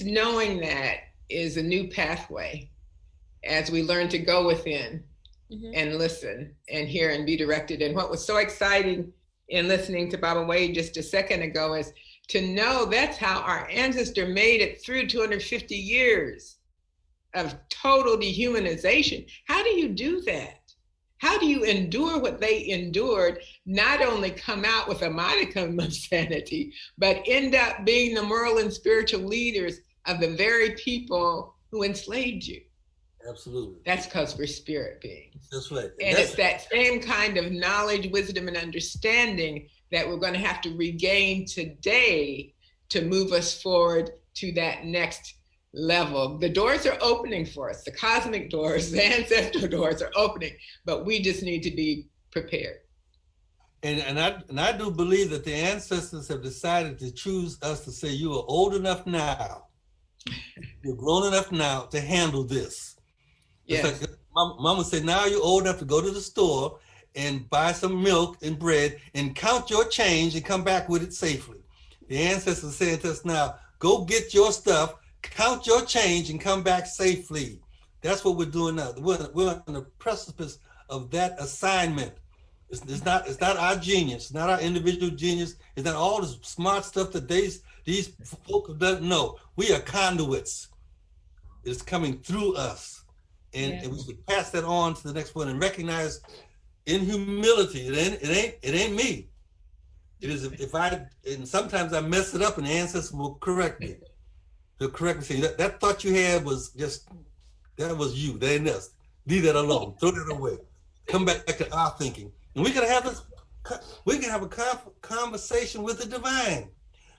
knowing that is a new pathway as we learn to go within and listen and hear and be directed. And what was so exciting in listening to Baba Wade just a second ago is to know that's how our ancestor made it through 250 years of total dehumanization. How do you do that? How do you endure what they endured, not only come out with a modicum of sanity, but end up being the moral and spiritual leaders of the very people who enslaved you? Absolutely. That's because we're spirit beings. That's right. And it's that same kind of knowledge, wisdom, and understanding that we're going to have to regain today to move us forward to that next level. The doors are opening for us. The cosmic doors, the ancestral doors are opening, but we just need to be prepared. And I do believe that the ancestors have decided to choose us to say, you are old enough now, you're grown enough now to handle this. Yes. It's like Mama said, now you're old enough to go to the store and buy some milk and bread and count your change and come back with it safely. The ancestors saying to us now, go get your stuff, count your change and come back safely. That's what we're doing now. We're on the precipice of that assignment. It's not our genius, it's not our individual genius, it's not all the smart stuff that these folk doesn't know. We are conduits. It's coming through us. And we should pass that on to the next one and recognize in humility, it ain't me. It is and sometimes I mess it up and the ancestors will correct me. They'll correct me, say that thought you had was just, that was you, that ain't us. Leave that alone, throw that away. Come back to our thinking. And we can have a conversation with the divine.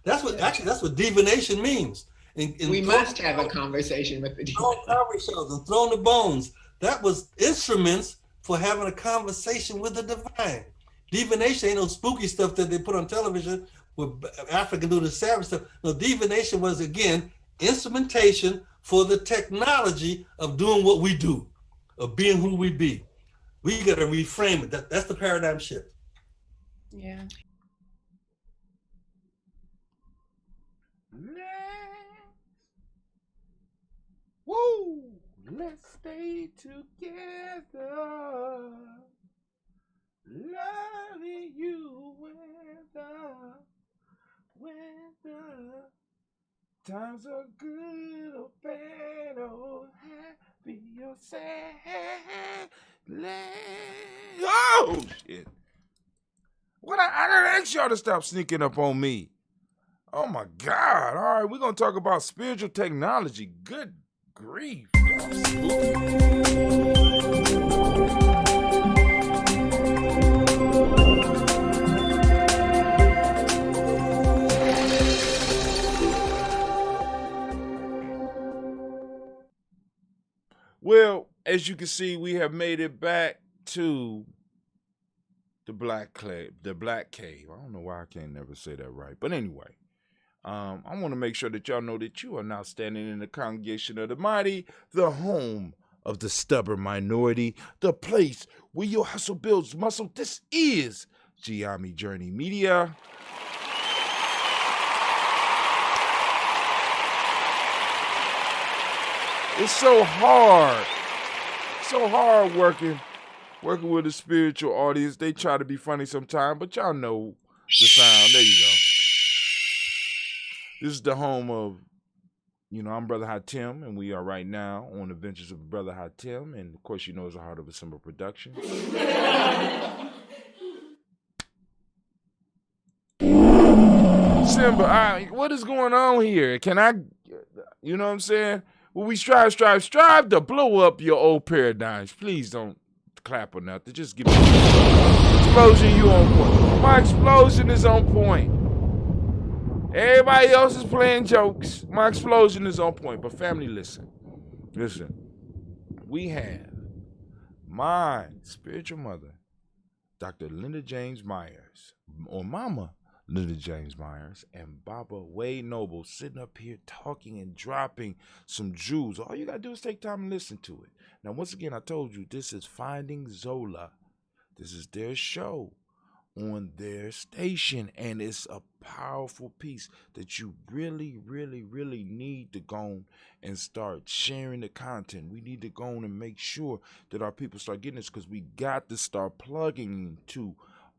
That's what divination means. And we must have a conversation with the divine. And throwing the bones. That was instruments for having a conversation with the divine. Divination ain't no spooky stuff that they put on television with African do the savage stuff. No, divination was, again, instrumentation for the technology of doing what we do, of being who we be. We got to reframe it. That's the paradigm shift. Yeah. Woo! Let's stay together, loving you whether times are good or bad or happy or sad. Oh shit! What I done asked y'all to stop sneaking up on me. Oh my God! All right, we're gonna talk about spiritual technology. Good grief, y'all spooky. Well, as you can see, we have made it back to the Black Cave. I don't know why I can't never say that right. But anyway, I want to make sure that y'all know that you are now standing in the congregation of the mighty, the home of the stubborn minority, the place where your hustle builds muscle. This is Gye-Nyame Journey Media. It's so hard working with a spiritual audience. They try to be funny sometimes, but y'all know the sound. There you go. This is the home of, I'm Brother Hatim, and we are right now on Adventures of Brother Hatim, and of course, it's a Heart of a Simple production. Simba, what is going on here? Can I, you know what I'm saying? Well, we strive to blow up your old paradigms. Please don't clap or nothing. Just give me explosion. You on point. My explosion is on point. Everybody else is playing jokes. My explosion is on point. But family, listen. We have my spiritual mother, Dr. Linda James Myers, or Mama Linda James Myers, and Baba Wade Noble sitting up here talking and dropping some jewels. All you got to do is take time and listen to it. Now, once again, I told you, this is Finding Zola. This is their show on their station, and it's a powerful piece that you really, really, really need to go and start sharing the content. We need to go and make sure that our people start getting this, because we got to start plugging into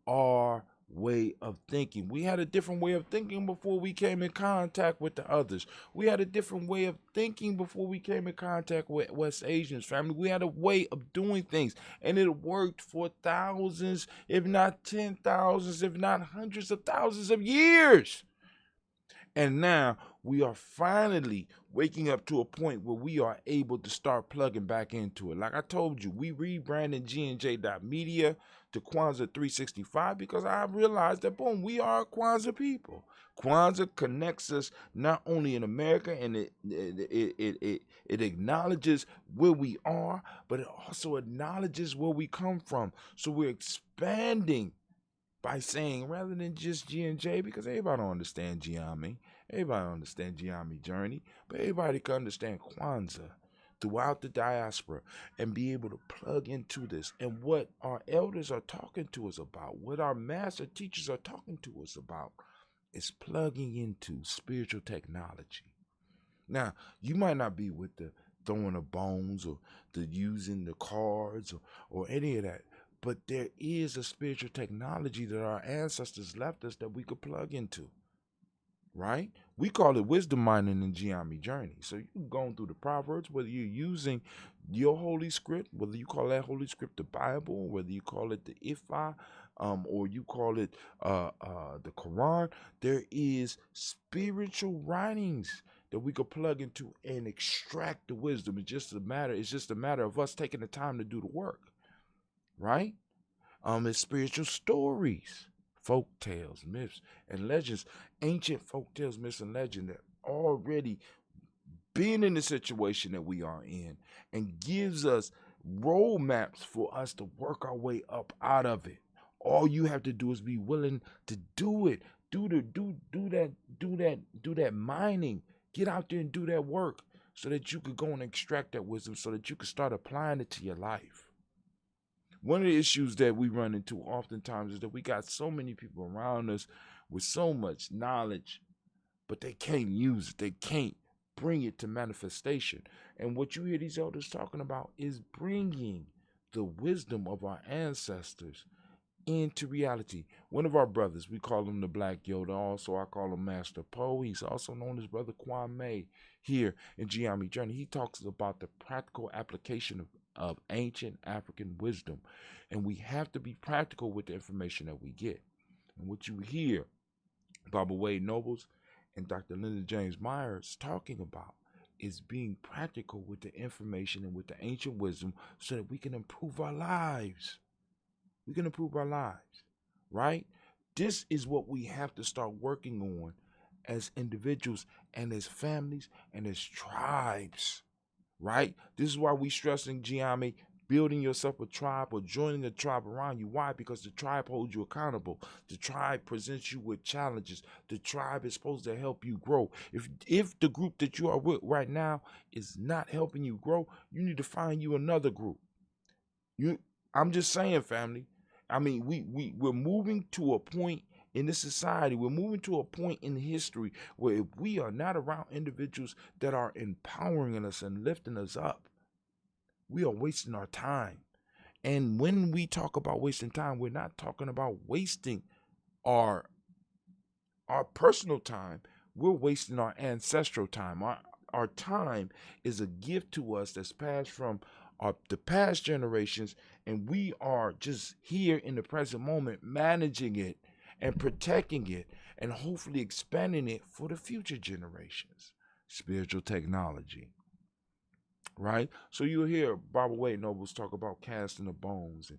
our way of thinking. We had a different way of thinking before we came in contact with the others. We had a different way of thinking before we came in contact with West Asians, family. We had a way of doing things, and it worked for thousands, if not 10,000s, if not hundreds of thousands of years. And now we are finally waking up to a point where we are able to start plugging back into it. Like I told you, we rebranded GNJ.media to Kwanzaa 365 because I realized that, boom, we are a Kwanzaa people. Kwanzaa connects us not only in America, and it acknowledges where we are, but it also acknowledges where we come from. So we're expanding by saying, rather than just G&J, because everybody don't understand Gye-Nyame, everybody don't understand Gye-Nyame journey, but everybody can understand Kwanzaa throughout the diaspora and be able to plug into this. And what our elders are talking to us about, what our master teachers are talking to us about, is plugging into spiritual technology. Now, you might not be with the throwing of bones or the using the cards or any of that, but there is a spiritual technology that our ancestors left us that we could plug into, right? We call it wisdom mining in Gye-Nyame journey. So you're going through the Proverbs, whether you're using your Holy Script, whether you call that Holy Script the Bible, whether you call it the Ifa, or you call it the Quran, there is spiritual writings that we could plug into and extract the wisdom. It's just a matter of us taking the time to do the work. Right? It's spiritual stories, folk tales, myths, and legends, ancient folk tales, myths, and legends that already been in the situation that we are in, and gives us roadmaps for us to work our way up out of it. All you have to do is be willing to do it. Do that mining. Get out there and do that work so that you could go and extract that wisdom, so that you could start applying it to your life. One of the issues that we run into oftentimes is that we got so many people around us with so much knowledge, but they can't use it. They can't bring it to manifestation. And what you hear these elders talking about is bringing the wisdom of our ancestors into reality. One of our brothers, we call him the Black Yoda. Also, I call him Master Poe. He's also known as Brother Kwame here in Gye-Nyame Journey. He talks about the practical application of ancient African wisdom. And we have to be practical with the information that we get. And what you hear Baba Wade Nobles and Dr. Linda James Myers talking about is being practical with the information and with the ancient wisdom so that we can improve our lives. We can improve our lives, right? This is what we have to start working on as individuals and as families and as tribes, right? This is why we stressing Gye-Nyame, building yourself a tribe or joining a tribe around you. Why? Because the tribe holds you accountable. The tribe presents you with challenges. The tribe is supposed to help you grow. If the group that you are with right now is not helping you grow, you need to find you another group. I'm just saying, family. I mean, we're moving to a point in this society, we're moving to a point in history where if we are not around individuals that are empowering us and lifting us up, we are wasting our time. And when we talk about wasting time, we're not talking about wasting our personal time. We're wasting our ancestral time. Our time is a gift to us that's passed from the past generations, and we are just here in the present moment managing it and protecting it and hopefully expanding it for the future generations. Spiritual technology, right? So you'll hear Baba Wade Nobles talk about casting the bones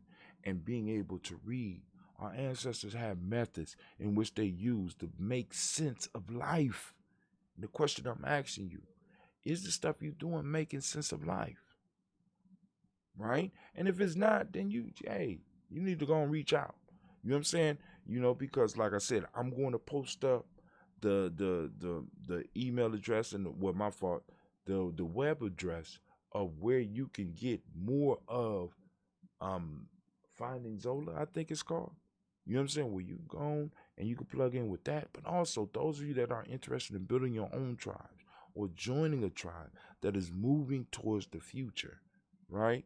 and being able to read. Our ancestors had methods in which they used to make sense of life. The question I'm asking you, is the stuff you're doing making sense of life? Right? And if it's not, then you need to go and reach out. You know what I'm saying? Because like I said, I'm going to post up the email address and the web address of where you can get more of Finding Zola, I think it's called. You know what I'm saying? Where you go and you can plug in with that. But also those of you that are interested in building your own tribes or joining a tribe that is moving towards the future, right?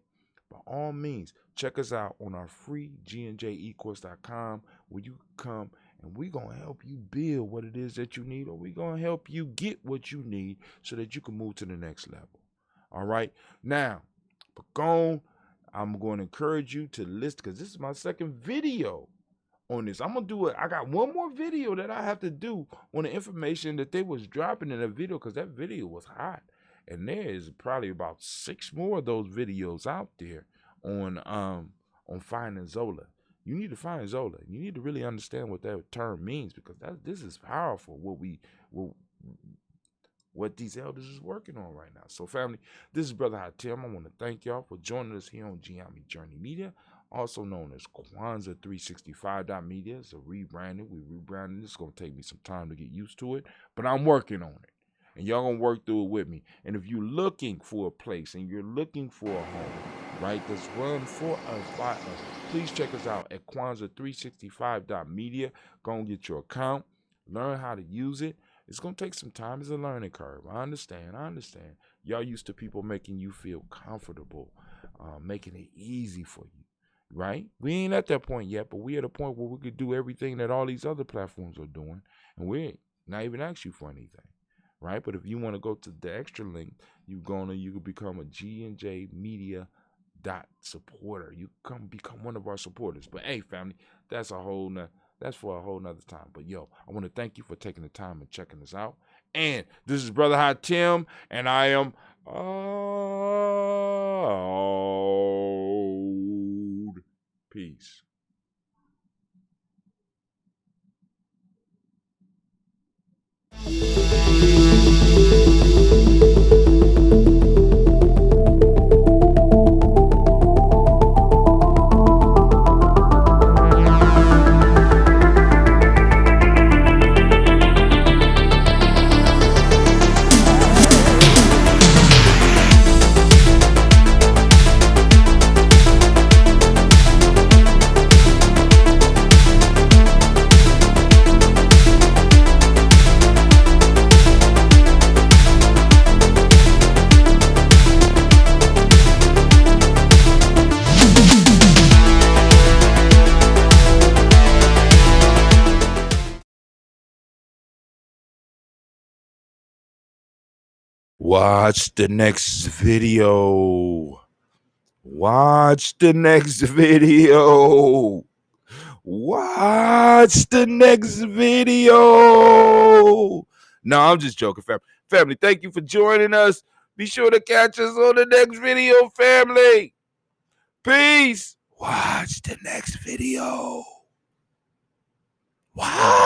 By all means, check us out on our free gnjecourse.com where you come and we're going to help you build what it is that you need, or we're going to help you get what you need so that you can move to the next level. All right. Now, Pacone, I'm going to encourage you to listen because this is my second video on this. I'm going to do it. I got one more video that I have to do on the information that they was dropping in the video because that video was hot. And there is probably about 6 more of those videos out there on finding Zola. You need to find Zola. You need to really understand what that term means because this is powerful. What these elders is working on right now. So, family, this is Brother Hatim. I want to thank y'all for joining us here on Gye-Nyame Journey Media, also known as Kwanzaa 365.media. It's a rebranding. We rebranding. It's going to take me some time to get used to it, but I'm working on it. And y'all gonna work through it with me. And if you're looking for a place and you're looking for a home, right, that's run for us, by us, please check us out at Kwanzaa365.media. Go and get your account, learn how to use it. It's gonna take some time. It's a learning curve. I understand. Y'all used to people making you feel comfortable, making it easy for you, right? We ain't at that point yet, but we at a point where we could do everything that all these other platforms are doing, and we ain't not even ask you for anything. Right, but if you want to go to the extra link, you can become a G&J Media supporter. You come become one of our supporters. But hey, family, that's for a whole nother time. But yo, I want to thank you for taking the time and checking us out. And this is Brother Hatim, and I am out. Peace. Watch the next video. Watch the next video. Watch the next video. No, I'm just joking, family. Family, thank you for joining us. Be sure to catch us on the next video, family. Peace. Watch the next video. Watch.